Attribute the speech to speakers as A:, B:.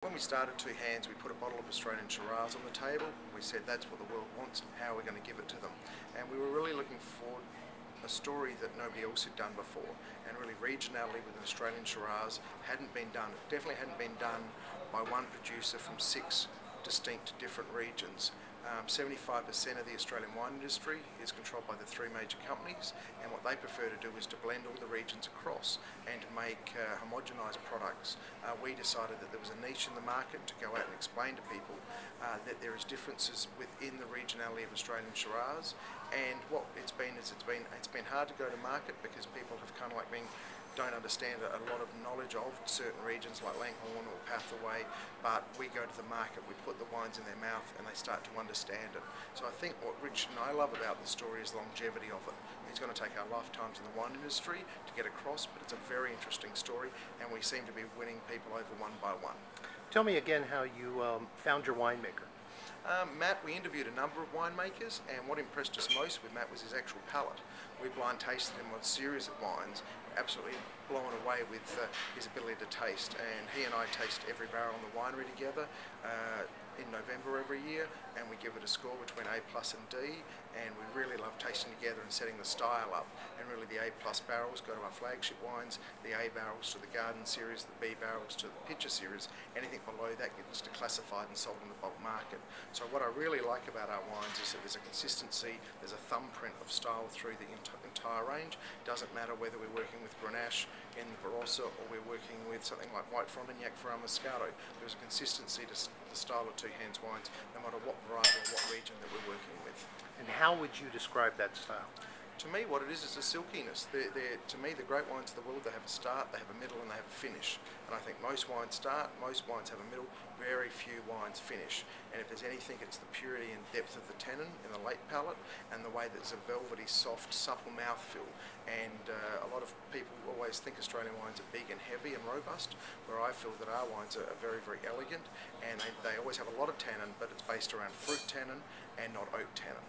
A: When we started Two Hands, we put a bottle of Australian Shiraz on the table. We said that's what the world wants, how are we going to give it to them? And we were really looking for a story that nobody else had done before, and really regionally with an Australian Shiraz hadn't been done. It definitely hadn't been done by one producer from 6 distinct different regions. 75% of the Australian wine industry is controlled by the 3 major companies, and what they prefer to do is to blend all the regions across and to make homogenised products. We decided that there was a niche in the market to go out and explain to people that there is differences within the regionality of Australian Shiraz, and what it's been hard to go to market because people have kind of like don't understand a lot of knowledge of certain regions like Langhorne or Pathaway, but we go to the market, we put the wines in their mouth and they start to understand it. So I think what Rich and I love about the story is the longevity of it. It's going to take our lifetimes in the wine industry to get across, but it's a very interesting story and we seem to be winning people over one by one.
B: Tell me again how you found your winemaker.
A: Matt, we interviewed a number of winemakers, and what impressed us most with Matt was his actual palate. We blind tasted him on a series of wines, absolutely blown away with his ability to taste, and he and I taste every barrel in the winery together in November every year, and we give it a score between A+ and D, and we really love tasting together and setting the style up. And really the A+ barrels go to our flagship wines, the A barrels to the Garden series, the B barrels to the Pitcher series. Anything below that gets classified and sold in the bulk market. So what I really like about our wines is that there's a consistency, there's a thumbprint of style through the entire range. Doesn't matter whether we're working with Grenache in Barossa or we're working with something like White Frontignac for our Moscato. There's a consistency to the style of Two Hands wines, no matter what variety or what region that we're working with.
B: And how would you describe that style?
A: To me, what it is a silkiness. To me, the great wines of the world, they have a start, they have a middle, and they have a finish. And I think most wines start, most wines have a middle, very few wines finish. And if there's anything, it's the purity and depth of the tannin in the late palate, and the way that it's a velvety, soft, supple mouthfeel. And a lot of people always think Australian wines are big and heavy and robust, where I feel that our wines are very, very elegant, and they always have a lot of tannin, but it's based around fruit tannin and not oak tannin.